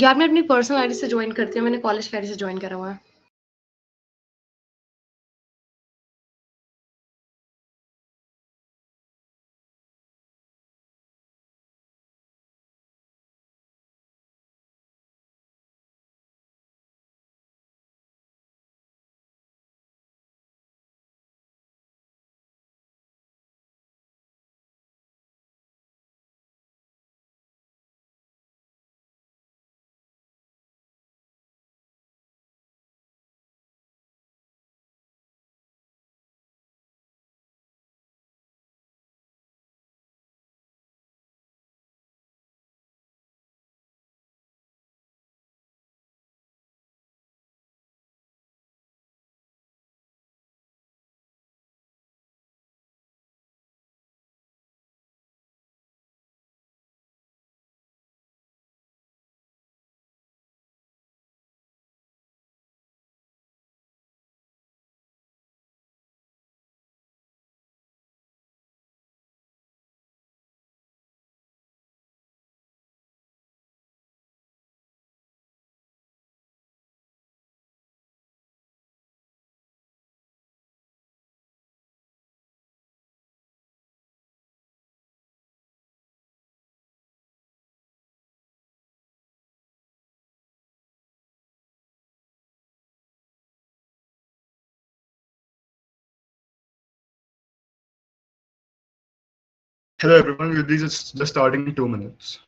यार मैं अपनी पर्सनल आईडी से ज्वाइन करती हूँ, मैंने कॉलेज की आईडी से ज्वाइन करा हुआ है। Hello everyone, we'll be just starting in 2 minutes.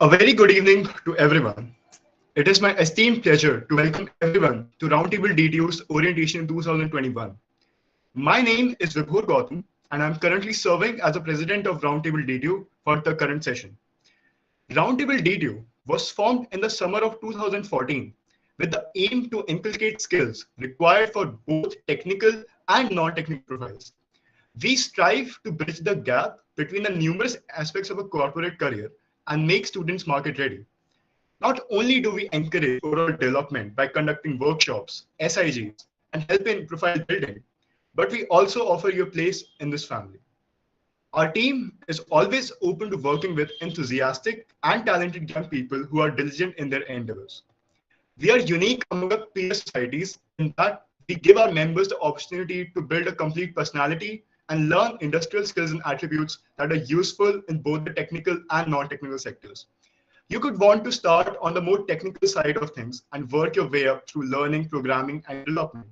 A very good evening to everyone. It is my esteemed pleasure to welcome everyone to Roundtable DTU's orientation in 2021. My name is Vibhor Gautam, and I'm currently serving as the president of Roundtable DTU for the current session. Roundtable DTU was formed in the summer of 2014 with the aim to inculcate skills required for both technical and non-technical profiles. We strive to bridge the gap between the numerous aspects of a corporate career and make students market ready. Not only do we encourage overall development by conducting workshops, SIGs, and help in profile building, but we also offer you a place in this family. Our team is always open to working with enthusiastic and talented young people who are diligent in their endeavors. We are unique among our peer societies in that we give our members the opportunity to build a complete personality and learn industrial skills and attributes that are useful in both the technical and non-technical sectors. You could want to start on the more technical side of things and work your way up through learning, programming, and development.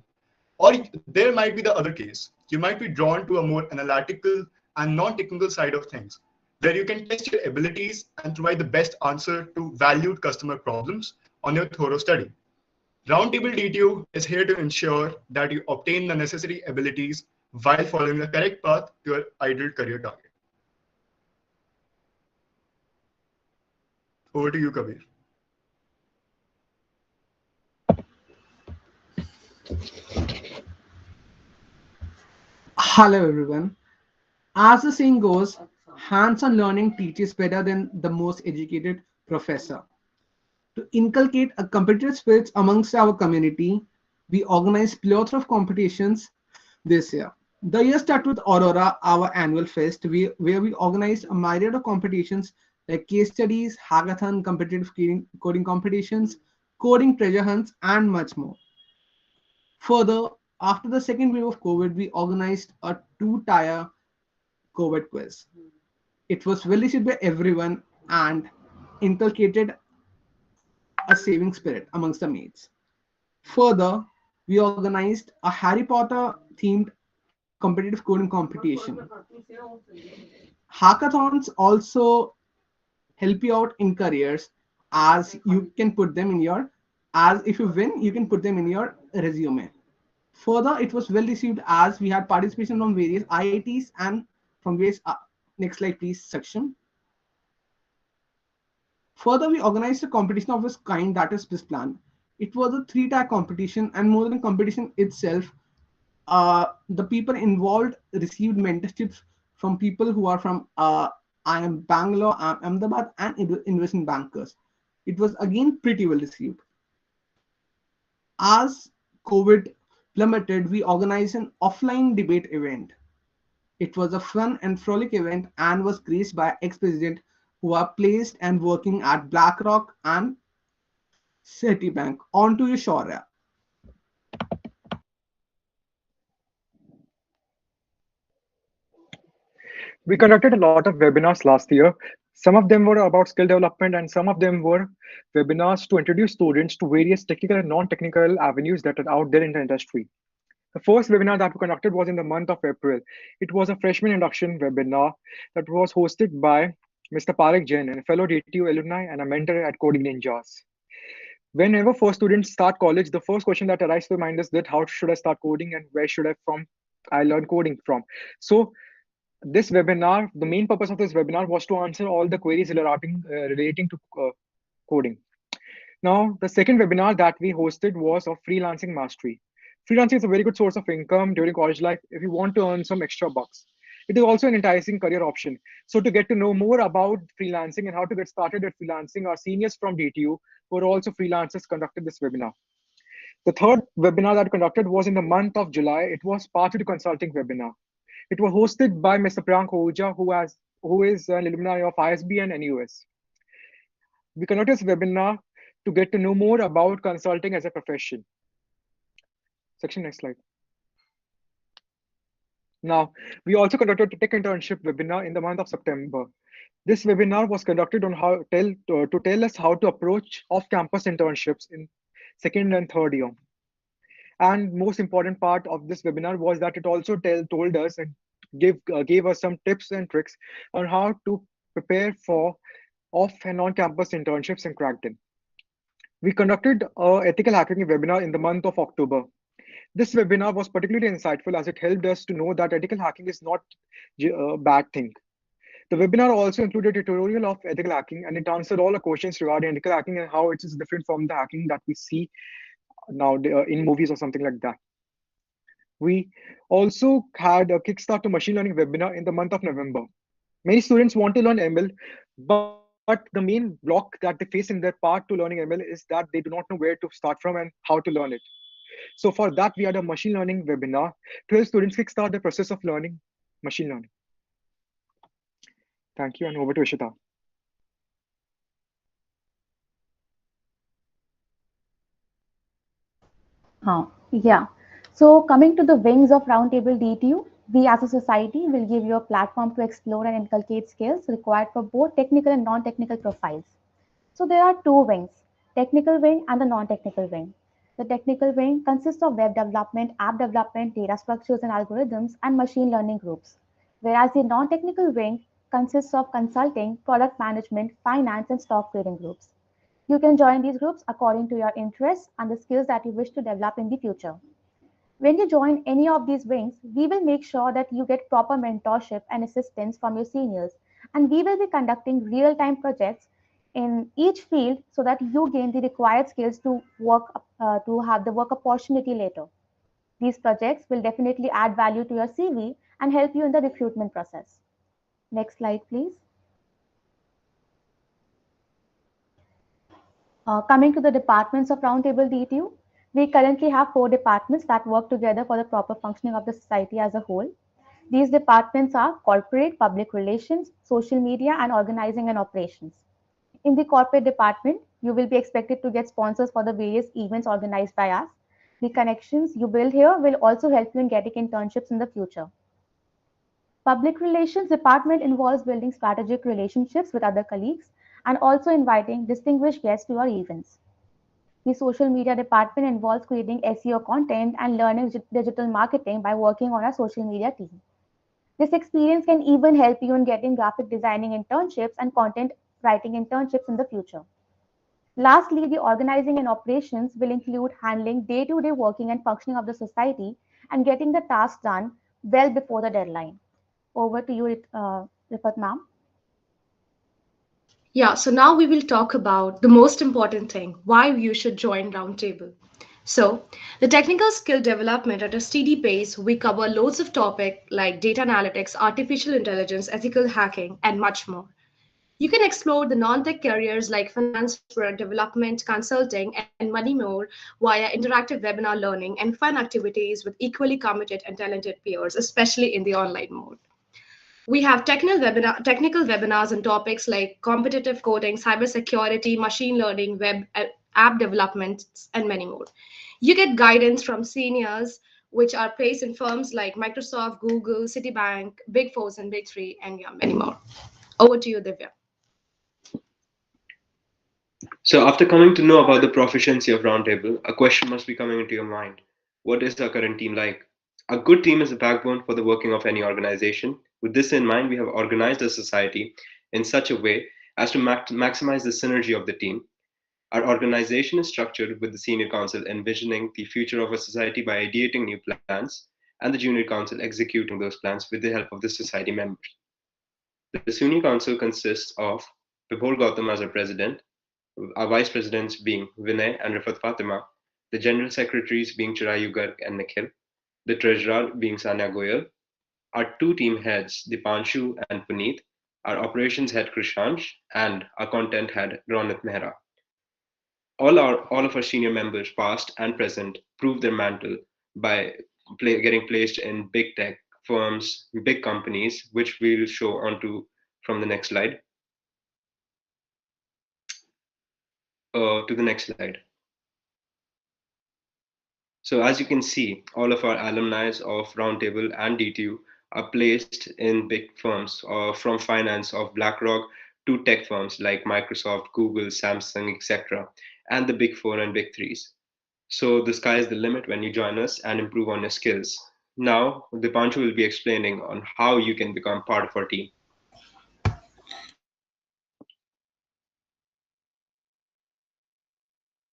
Or there might be the other case. You might be drawn to a more analytical and non-technical side of things, where you can test your abilities and provide the best answer to valued customer problems on your thorough study. Roundtable DTU is here to ensure that you obtain the necessary abilities while following the correct path to your ideal career target. Over to you, Kabir. Hello, everyone. As the saying goes, hands on learning teaches better than the most educated professor. To inculcate a competitive spirit amongst our community, we organize plethora of competitions this year. The year started with Aurora, our annual fest, where we organized a myriad of competitions like case studies, hackathon, competitive coding competitions, coding treasure hunts, and much more. Further, after the second wave of COVID, we organized a two-tier COVID quiz. It was well received by everyone and inculcated a saving spirit amongst the mates. Further, we organized a Harry Potter themed competitive coding competition. Hackathons also help you out in careers as you can put them in your as if you win you can put them in your resume. Further, it was well received as we had participation from various IITs and from various next slide please section. Further, we organized a competition of this kind, that is this plan. It was a three-tier competition, and more than competition itself, the people involved received mentorships from people who are from I am Bangalore, Ahmedabad, and investment bankers. It was again pretty well received. As COVID plummeted, we organized an offline debate event. It was a fun and frolic event and was graced by ex-president who are placed and working at BlackRock and Citibank. On to you, Shaurya. We conducted a lot of webinars last year. Some of them were about skill development, and some of them were webinars to introduce students to various technical and non-technical avenues that are out there in the industry. The first webinar that we conducted was in the month of April. It was a freshman induction webinar that was hosted by Mr. Parik Jain, a fellow DTU alumni and a mentor at Coding Ninjas. Whenever first students start college, the first question that arises to mind is that how should I start coding and where should I learn coding from? So this webinar, the main purpose of this webinar was to answer all the queries relating to coding. Now, the second webinar that we hosted was of freelancing mastery. Freelancing is a very good source of income during college life if you want to earn some extra bucks. It is also an enticing career option. So to get to know more about freelancing and how to get started at freelancing, our seniors from DTU, who are also freelancers, conducted this webinar. The third webinar that conducted was in the month of July. It was Path to Consulting webinar. It was hosted by Mr. Priyank Ahuja, who is an alumni of ISB and NUS. We conducted this webinar to get to know more about consulting as a profession. Section next slide. Now, we also conducted a tech internship webinar in the month of September. This webinar was conducted on to tell us how to approach off-campus internships in second and third year. And most important part of this webinar was that it also told us and gave us some tips and tricks on how to prepare for off and on-campus internships and crack them. We conducted an ethical hacking webinar in the month of October. This webinar was particularly insightful as it helped us to know that ethical hacking is not a bad thing. The webinar also included a tutorial of ethical hacking, and it answered all the questions regarding ethical hacking and how it is different from the hacking that we see now in movies or something like that. We also had a Kickstart to Machine Learning webinar in the month of November. Many students want to learn ML, but But the main block that they face in their path to learning ML is that they do not know where to start from and how to learn it. So for that, we had a machine learning webinar to help students kickstart the process of learning machine learning. Thank you, and over to Ishita. Yeah. So coming to the wings of Roundtable DTU, we as a society will give you a platform to explore and inculcate skills required for both technical and non-technical profiles. So there are two wings, technical wing and the non-technical wing. The technical wing consists of web development, app development, data structures and algorithms, and machine learning groups. Whereas the non-technical wing consists of consulting, product management, finance, and stock trading groups. You can join these groups according to your interests and the skills that you wish to develop in the future. When you join any of these wings, we will make sure that you get proper mentorship and assistance from your seniors, and we will be conducting real time projects in each field so that you gain the required skills to to have the work opportunity later. These projects will definitely add value to your CV and help you in the recruitment process. Next slide, please. Coming to the departments of Roundtable DTU, we currently have 4 departments that work together for the proper functioning of the society as a whole. These departments are corporate, public relations, social media, and organizing and operations. In the corporate department, you will be expected to get sponsors for the various events organized by us. The connections you build here will also help you in getting internships in the future. Public relations department involves building strategic relationships with other colleagues and also inviting distinguished guests to our events. The social media department involves creating SEO content and learning digital marketing by working on a social media team. This experience can even help you in getting graphic designing internships and content writing internships in the future. Lastly, the organizing and operations will include handling day to day working and functioning of the society and getting the tasks done well before the deadline. Over to you, Rifat ma'am. Yeah, so now we will talk about the most important thing, why you should join Roundtable. So, the technical skill development at a steady pace, we cover loads of topics like data analytics, artificial intelligence, ethical hacking, and much more. You can explore the non-tech careers like finance, product development, consulting, and many more via interactive webinar learning and fun activities with equally committed and talented peers, especially in the online mode. We have technical webinars on topics like competitive coding, cybersecurity, machine learning, web app development, and many more. You get guidance from seniors, which are placed in firms like Microsoft, Google, Citibank, Big Fours, and Big Three, and yeah, many more. Over to you, Divya. So, after coming to know about the proficiency of Roundtable, a question must be coming into your mind. What is our current team like? A good team is the backbone for the working of any organization. With this in mind, we have organized the society in such a way as to maximize the synergy of the team. Our organization is structured with the senior council envisioning the future of a society by ideating new plans, and the junior council executing those plans with the help of the society members. The senior council consists of Vibhor Gautam as our president, our vice presidents being Vinay and Rifat Fatima, the general secretaries being Chirayu Garg and Nikhil, the treasurer being Sanya Goyal, our two team heads, Dipanshu and Puneet, our operations head Krishansh, and our content head Ronit Mehra. All of our senior members, past and present, prove their mantle by getting placed in big tech firms, big companies, which we'll show onto from the next slide. To the next slide. So as you can see, all of our alumni of Roundtable and DTU are placed in big firms, from finance of BlackRock to tech firms like Microsoft, Google, Samsung, etc., and the big four and big threes. So the sky is the limit when you join us and improve on your skills. Now, Dipanshu will be explaining on how you can become part of our team.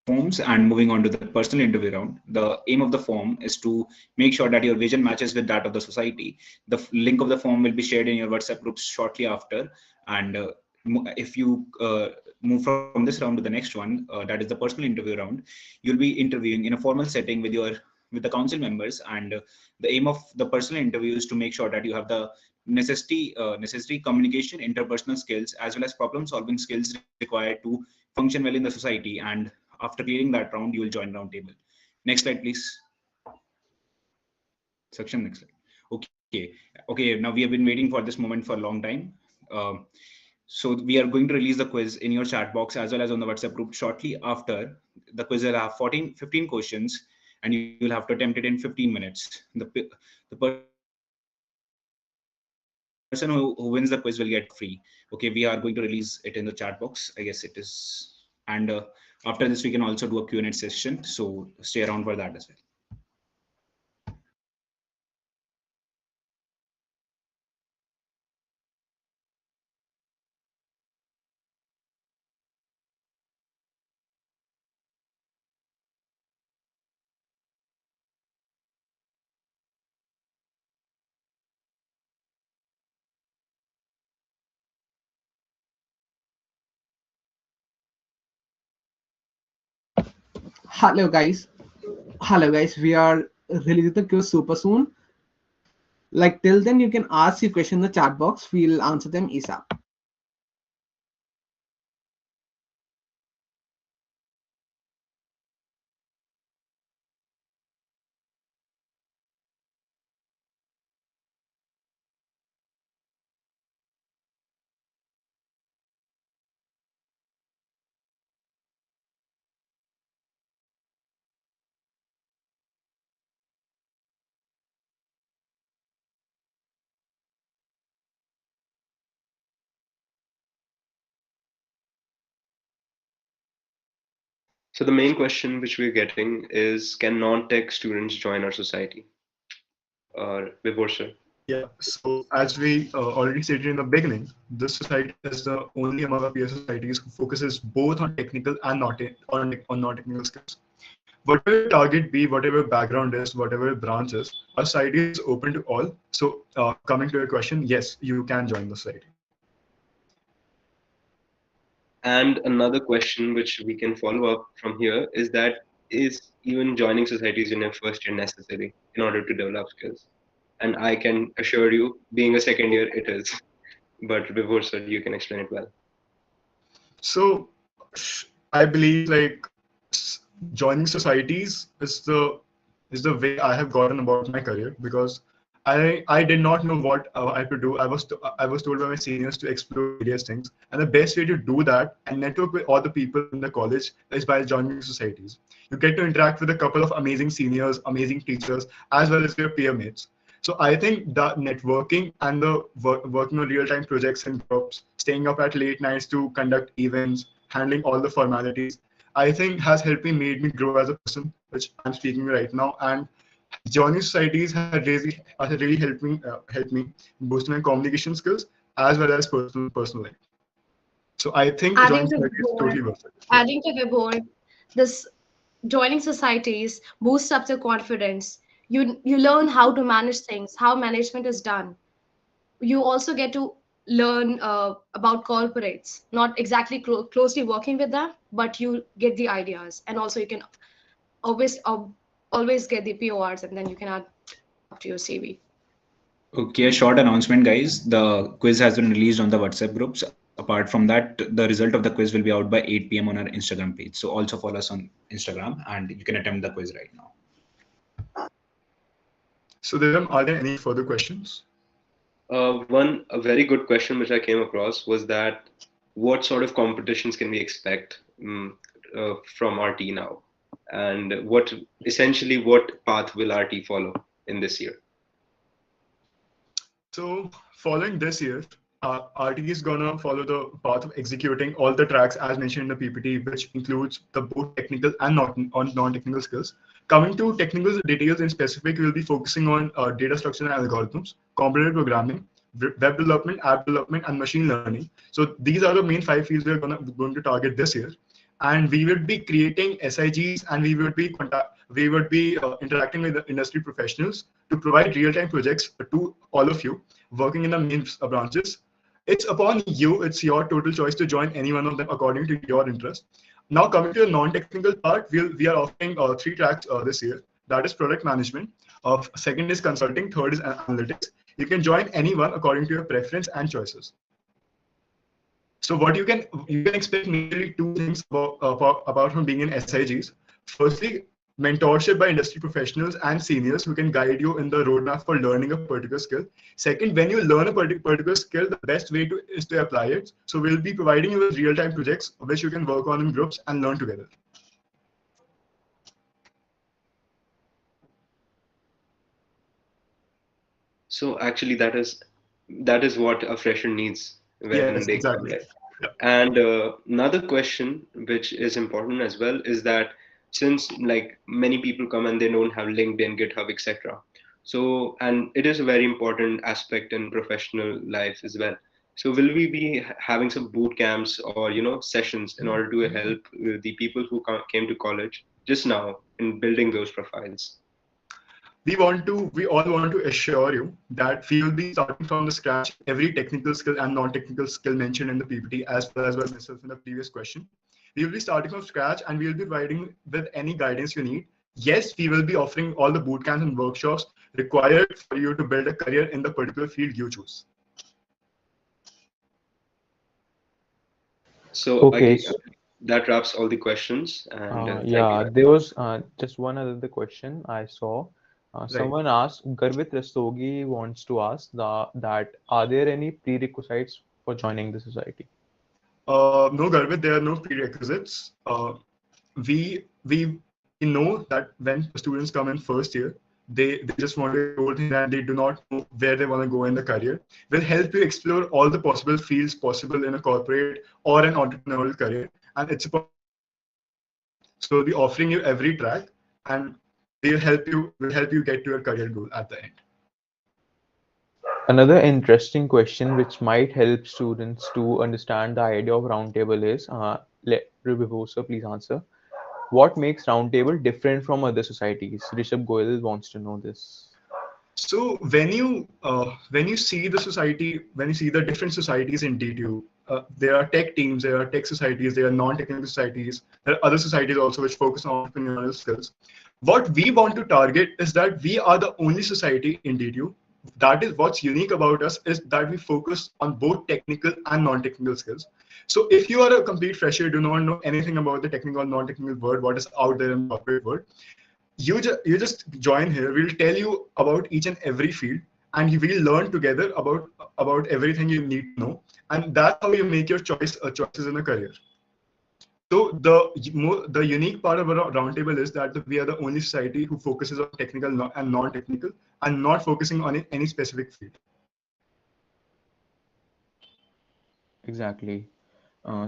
Forms and moving on to the personal interview round. The aim of the form is to make sure that your vision matches with that of the society. The link of the form will be shared in your WhatsApp groups shortly after. And if you move from this round to the next one, that is the personal interview round, you'll be interviewing in a formal setting with the council members. And the aim of the personal interview is to make sure that you have the necessary communication, interpersonal skills, as well as problem solving skills required to function well in the society. And after clearing that round, you will join Roundtable. Next slide, please. Section, next slide. Okay, now we have been waiting for this moment for a long time. So we are going to release the quiz in your chat box as well as on the WhatsApp group shortly after. The quiz will have 15 questions, and you will have to attempt it in 15 minutes. The person who wins the quiz will get free. Okay, we are going to release it in the chat box. I guess it is. And after this, we can also do a Q&A session. So stay around for that as well. Hello guys. Hello guys. We are releasing the quiz super soon. Like till then, you can ask your question in the chat box. We'll answer them ASAP. So the main question which we're getting is, can non-tech students join our society? Vibhor sir. Yeah, so as we already stated in the beginning, this society is the only among our peer societies who focuses both on technical and on non-technical skills. Whatever target be, whatever background is, whatever branch is, our society is open to all. So coming to your question, yes, you can join the society. And another question which we can follow up from here is that, is even joining societies in your first year necessary in order to develop skills? And I can assure you, being a second year, it is. But Vibhor sir, you can explain it well. So I believe like joining societies is the way I have gotten about my career, because I did not know what I had to do. I was told by my seniors to explore various things, and the best way to do that and network with all the people in the college is by joining societies. You get to interact with a couple of amazing seniors, amazing teachers, as well as your peer mates. So I think that networking and the working on real-time projects and groups, staying up at late nights to conduct events, handling all the formalities, I think has helped made me grow as a person, which I'm speaking right now. And joining societies has really helped me boost my communication skills as well as personal life. So I think Adding joining to societies is Vibhor, totally worth it. adding to Vibhor, this joining societies boosts up the confidence. You learn how to manage things, how management is done. You also get to learn about corporates, not exactly closely working with them, but you get the ideas, and also you can always always get the PORs, and then you can add up to your CV. Okay, a short announcement, guys. The quiz has been released on the WhatsApp groups. Apart from that, the result of the quiz will be out by 8 p.m. on our Instagram page. So also follow us on Instagram, and you can attempt the quiz right now. So Dhiram, are there any further questions? A very good question which I came across was that, what sort of competitions can we expect from RT now? And what path will RT follow in this year? So following this year, RT is gonna follow the path of executing all the tracks as mentioned in the PPT, which includes the both technical and non-technical skills. Coming to technical details in specific, we'll be focusing on data structure and algorithms, computer programming, web development, app development, and machine learning. So these are the main 5 fields we're going to target this year. And we will be creating SIGs, and we would be interacting with the industry professionals to provide real-time projects to all of you working in the main branches. It's upon you, it's your total choice to join any one of them according to your interest. Now coming to the non-technical part, we are offering 3 tracks this year. That is product management. Second is consulting. Third is analytics. You can join anyone according to your preference and choices. So what you can expect mainly two things about from being in SIGs. Firstly, mentorship by industry professionals and seniors who can guide you in the roadmap for learning a particular skill. Second, when you learn a particular skill, the best way is to apply it. So we'll be providing you with real-time projects which you can work on in groups and learn together. So actually, that is what a fresher needs when Yes, they come, exactly. right? Yeah. And another question which is important as well is that since like many people come and they don't have LinkedIn, GitHub, etc. So, and it is a very important aspect in professional life as well. So, will we be having some boot camps or sessions in order to help the people who came to college just now in building those profiles? We all want to assure you that we will be starting from the scratch every technical skill and non-technical skill mentioned in the PPT as well as by myself in the previous question. We will be starting from scratch and we will be providing with any guidance you need. Yes, we will be offering all the boot camps and workshops required for you to build a career in the particular field you choose. So, Okay. again, that wraps all the questions, and thank you. Yeah, there was just one other question I saw. Right. Someone asked, Garvit Rastogi wants to ask that are there any prerequisites for joining the society? No, Garvit, there are no prerequisites. We know that when students come in first year, they just want to explore things and they do not know where they want to go in the career. We'll help you explore all the possible fields possible in a corporate or an entrepreneurial career, and it's a so we'll be offering you every track, and we'll help you get to your career goal at the end. Another interesting question which might help students to understand the idea of roundtable is, let Vibhor please answer. What makes roundtable different from other societies? Rishabh Goyal wants to know this. So when you see the society, when you see the different societies in DTU, there are tech teams, there are tech societies, there are non-technical societies, there are other societies also which focus on entrepreneurial skills. What we want to target is that we are the only society in DTU. That is what's unique about us is that we focus on both technical and non-technical skills. So if you are a complete fresher, do not know anything about the technical, non-technical world, what is out there in the corporate world, you just join here. We'll tell you about each and every field, and you will learn together about everything you need to know, and that's how you make your choices in a career. So the unique part of our roundtable is that we are the only society who focuses on technical and non-technical, and not focusing on any specific field. Exactly.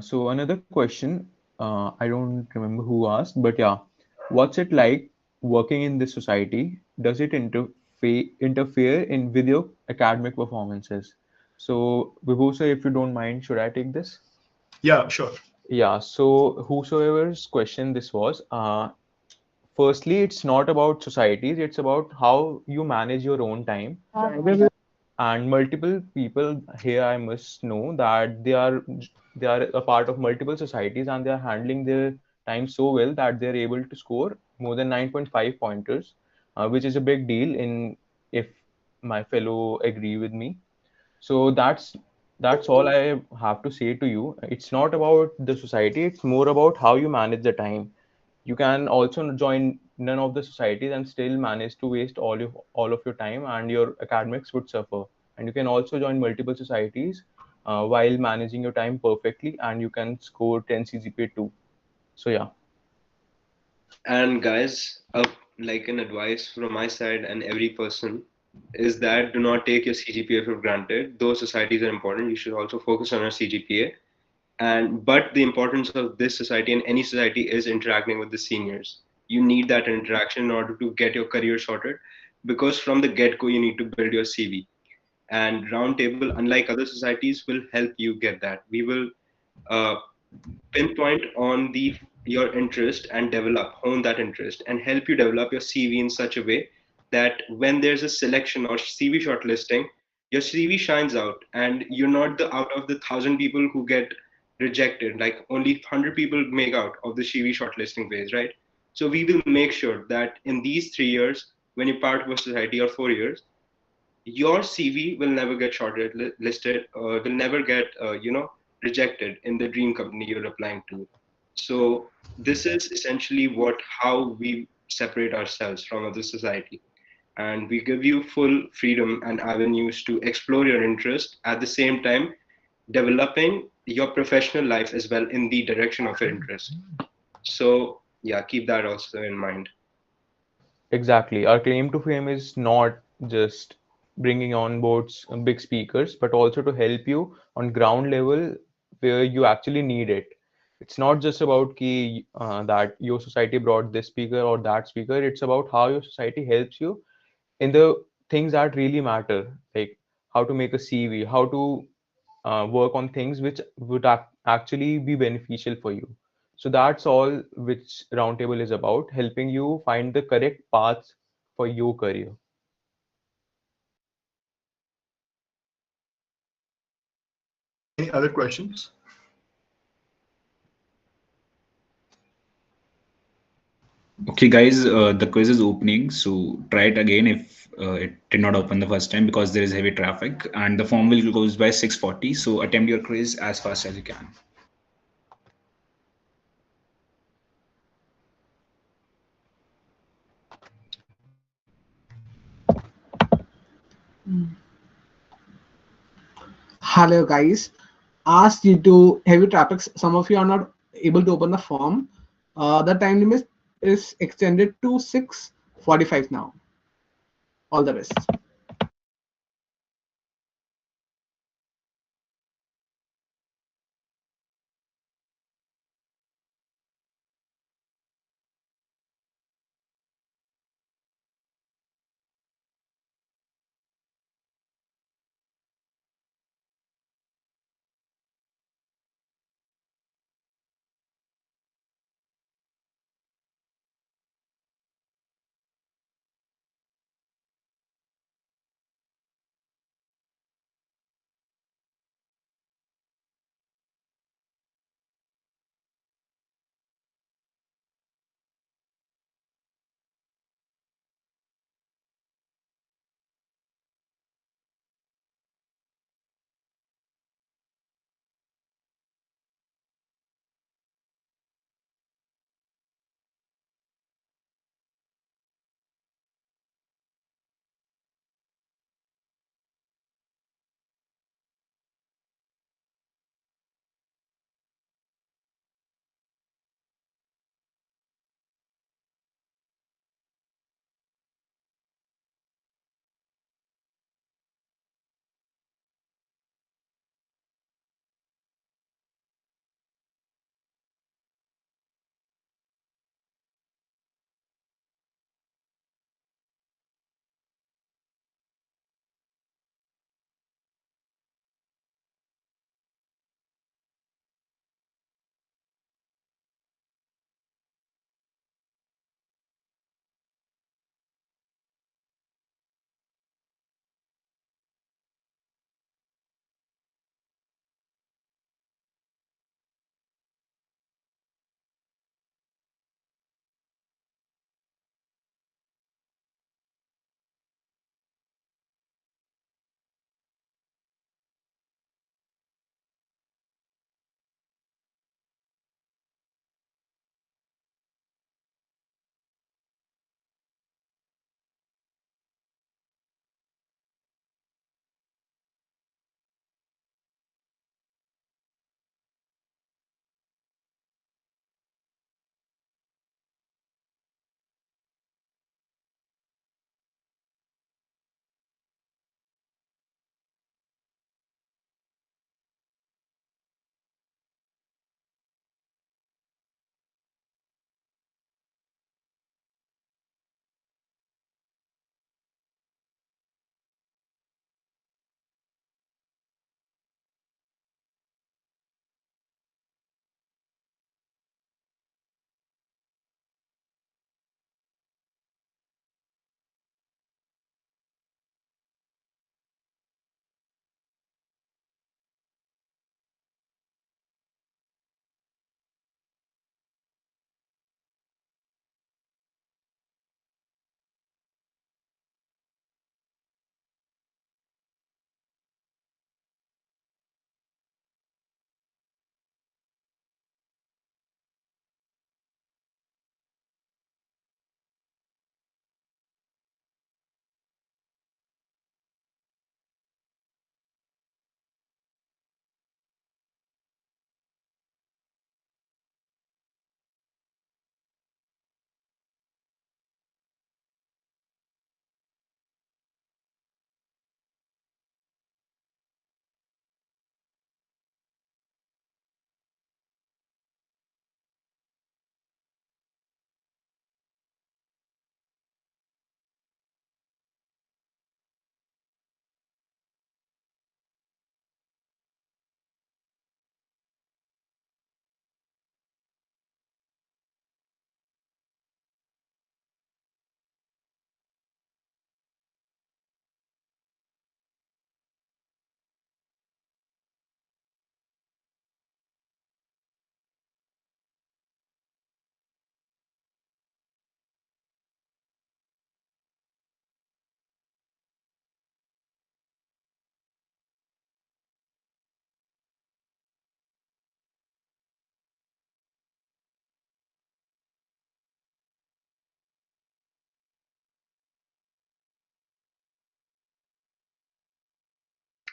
So another question, I don't remember who asked, but yeah, what's it like working in this society? Does it interfere in with your academic performances? So Vibhu sir, if you don't mind, should I take this? Yeah, sure. Yeah. So whosoever's question this was, firstly, it's not about societies; it's about how you manage your own time. And multiple people here, I must know that they are a part of multiple societies and they are handling their time so well that they're able to score more than 9.5 pointers, which is a big deal in if my fellow agree with me. So that's all I have to say to you. It's not about the society, it's more about how you manage the time. You can also join none of the societies and still manage to waste all of your time, and your academics would suffer. And you can also join multiple societies while managing your time perfectly, and you can score 10 CGPA too. So yeah. And guys, like an advice from my side and every person is that do not take your CGPA for granted. Those societies are important. You should also focus on your CGPA. And but the importance of this society and any society is interacting with the seniors. You need that interaction in order to get your career sorted, because from the get-go you need to build your CV. And Roundtable, unlike other societies, will help you get that. We will uh, pinpoint on the your interest and hone that interest and help you develop your CV in such a way that when there's a selection or CV shortlisting, your CV shines out and you're not the out of the 1,000 people who get rejected, like only 100 people make out of the CV shortlisting phase, right? So we will make sure that in these 3 years, when you're part of a society, or 4 years, your CV will never get shortlisted or will never get, rejected in the dream company you're applying to. So this is essentially how we separate ourselves from other society. And we give you full freedom and avenues to explore your interest at the same time developing your professional life as well in the direction of your interest. So yeah, keep that also in mind. Exactly. Our claim to fame is not just bringing on boards big speakers, but also to help you on ground level where you actually need it. It's not just about that your society brought this speaker or that speaker. It's about how your society helps you in the things that really matter, like how to make a CV, how to work on things which would actually be beneficial for you. So that's all which Roundtable is about, helping you find the correct path for your career. Any other questions? Okay, guys, the quiz is opening, so try it again if it did not open the first time because there is heavy traffic, and the form will close by 6:40. So attempt your quiz as fast as you can. Hello, guys. As due to heavy traffic, some of you are not able to open the form. The time limit is extended to 6:45 now. All the best.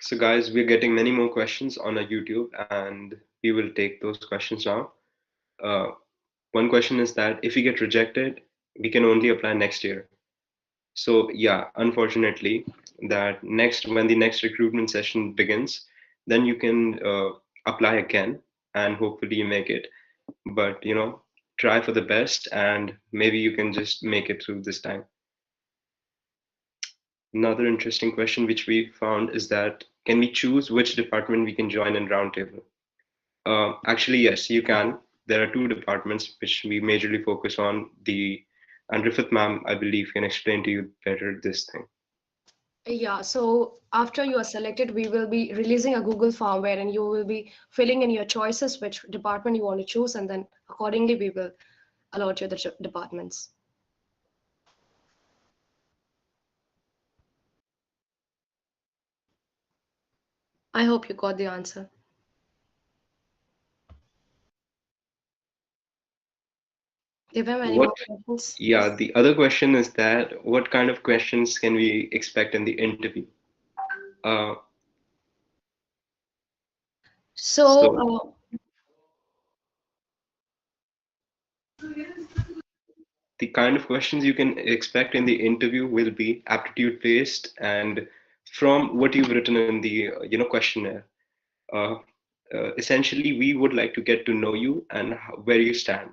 So, guys, we're getting many more questions on our YouTube, and we will take those questions now. Uh, One question is that if we get rejected, we can only apply next year. So, yeah, unfortunately, that next when the next recruitment session begins, then you can apply again and hopefully you make it. But try for the best, and maybe you can just make it through this time. Another interesting question which we found is that can we choose which department we can join in Roundtable? Actually, yes, you can. There are two departments which we majorly focus on. And Rifat ma'am, I believe, can explain to you better this thing. Yeah, so after you are selected, we will be releasing a Google form wherein you will be filling in your choices, which department you want to choose, and then accordingly we will allot you the departments. I hope you got the answer. Do you have any What? more questions? Yeah, the other question is that what kind of questions can we expect in the interview? Uh, So, so the kind of questions you can expect in the interview will be aptitude based and from what you've written in the questionnaire. Uh, Essentially, we would like to get to know you and where you stand.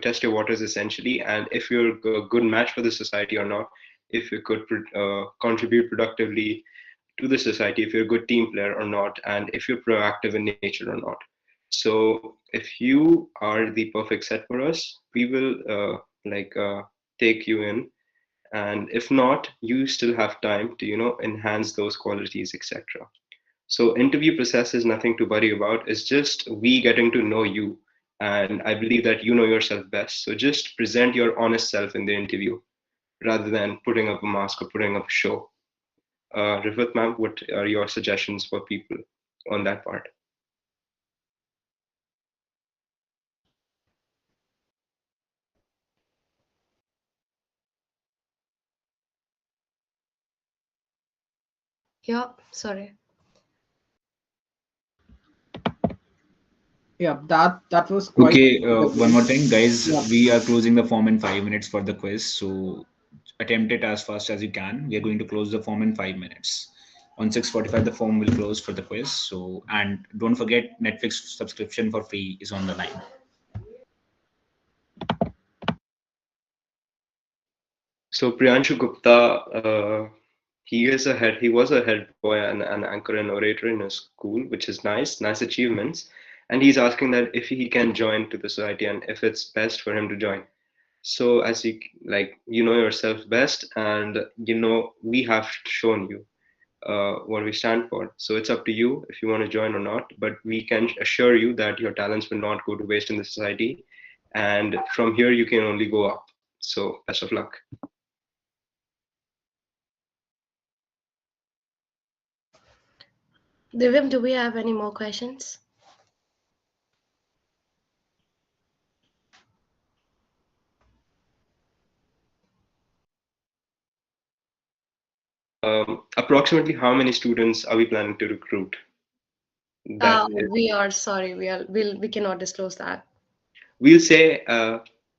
Test your waters essentially, and if you're a good match for the society or not, if you could contribute productively to the society, if you're a good team player or not, and if you're proactive in nature or not. So if you are the perfect set for us, we will take you in, and if not, you still have time to enhance those qualities, etc. So interview process is nothing to worry about. It's just we getting to know you. And I believe that you know yourself best. So just present your honest self in the interview rather than putting up a mask or putting up a show. Rifat ma'am, what are your suggestions for people on that part? yeah, sorry. Yeah, that was quite. Okay, one more thing, guys. Yeah. We are closing the form in 5 minutes for the quiz, so attempt it as fast as you can. We are going to close the form in 5 minutes. On 6:45, the form will close for the quiz. So, and don't forget, Netflix subscription for free is on the line. So Priyanshu Gupta, he was a head boy and an anchor and orator in his school, which is nice achievements. And he's asking that if he can join to the society and if it's best for him to join. So as you know yourself best, and we have shown you what we stand for. So it's up to you if you want to join or not. But we can assure you that your talents will not go to waste in the society, and from here you can only go up. So best of luck. Divyam, do we have any more questions? Approximately how many students are we planning to recruit? That is, We are sorry, we cannot disclose that. we'll say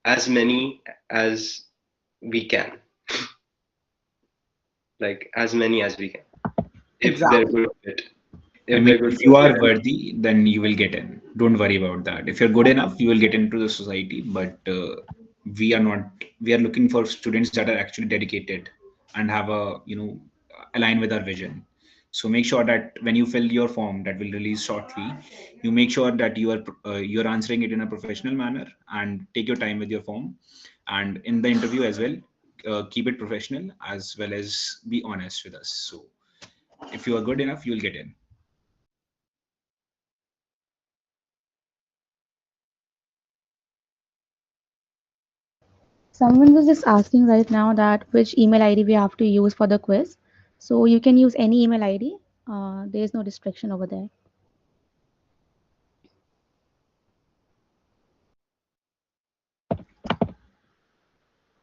as many as we can, like as many as we can, if they're Exactly. good fit. I If mean, they're good if you fit, are worthy, then you will get in. Don't worry about that. If you're good enough, you will get into the society. But we are not. We are looking for students that are actually dedicated and have a align with our vision. So make sure that when you fill your form that will release shortly, you make sure that you're answering it in a professional manner and take your time with your form. And in the interview as well, keep it professional as well as be honest with us. So if you are good enough, you will get in. Someone was just asking right now that which email ID we have to use for the quiz. So you can use any email ID. There is no restriction over there.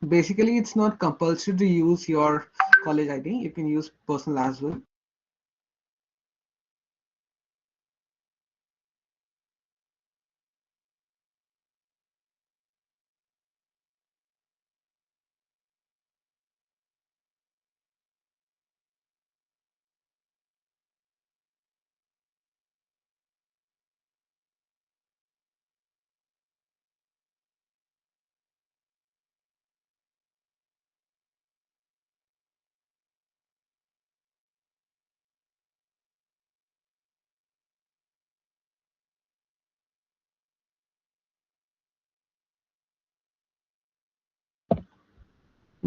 Basically, it's not compulsory to use your college ID. You can use personal as well.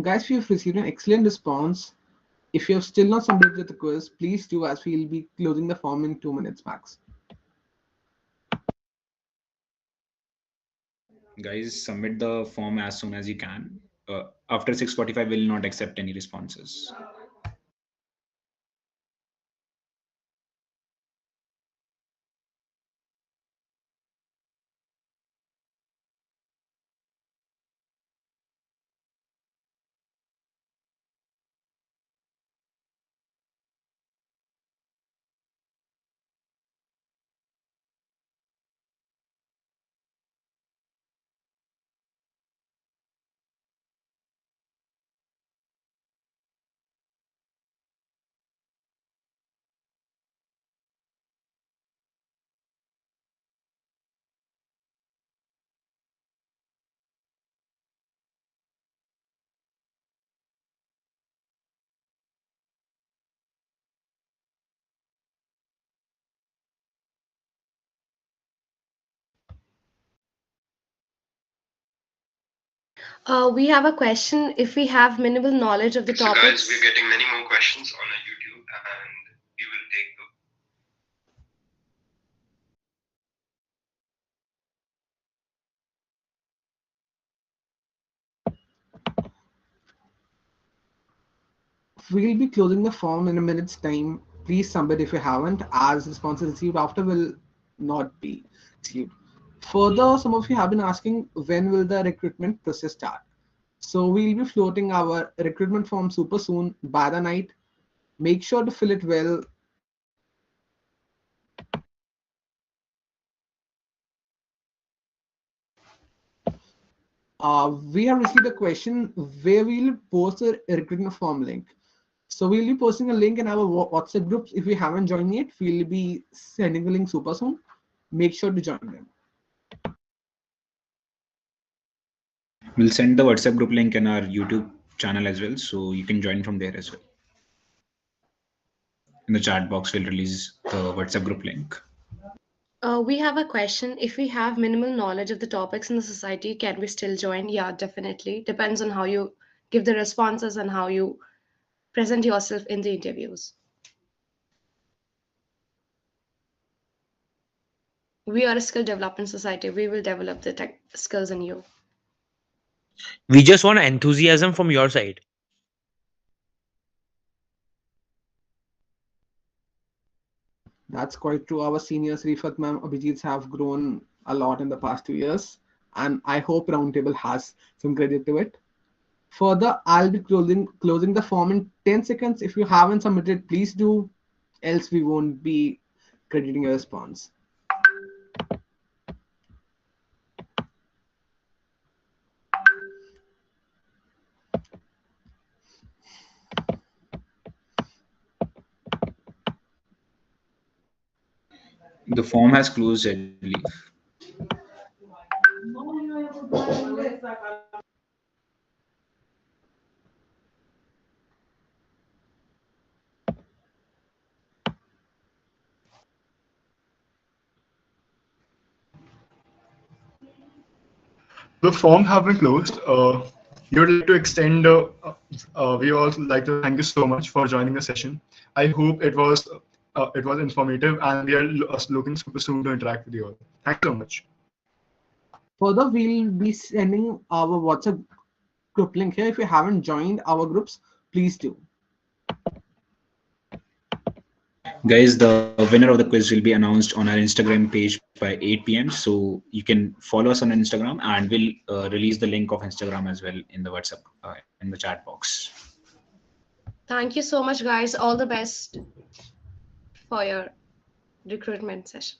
Guys, we have received an excellent response. If you have still not submitted the quiz, please do, as we will be closing the form in 2 minutes max. Guys, submit the form as soon as you can. After 6:45, we'll not accept any responses. We have a question. If we have minimal knowledge of the So guys, topics. we're getting many more questions on our YouTube, and we will take the We'll be closing the form in a minute's time. Please submit if you haven't, as responses received after will not be received. Further, some of you have been asking when will the recruitment process start. So we'll be floating our recruitment form super soon by the night. Make sure to fill it well. We have received a question where we'll post a recruitment form link. So we'll be posting a link in our WhatsApp groups. If you haven't joined yet, we'll be sending the link super soon. Make sure to join them. We'll send the WhatsApp group link in our YouTube channel as well, so you can join from there as well. In the chat box, we'll release the WhatsApp group link. We have a question. If we have minimal knowledge of the topics in the society, can we still join? Yeah, definitely. Depends on how you give the responses and how you present yourself in the interviews. We are a skill development society. We will develop the tech skills in you. We just want enthusiasm from your side. That's quite true. Our seniors, Rifat ma'am, Abhijit have grown a lot in the past 2 years, and I hope Roundtable has some credit to it. Further, I'll be closing the form in 10 seconds. If you haven't submitted, please do, else we won't be crediting your response. The form has closed, I believe. The form have been closed. We would like to extend. We also like to thank you so much for joining the session. I hope it was informative, and we are looking super soon to interact with you all. Thank you so much. Further, we'll be sending our WhatsApp group link here. If you haven't joined our groups, please do. Guys, the winner of the quiz will be announced on our Instagram page by 8 p.m. So you can follow us on Instagram, and we'll release the link of Instagram as well in the WhatsApp in the chat box. Thank you so much, guys. All the best for your recruitment session.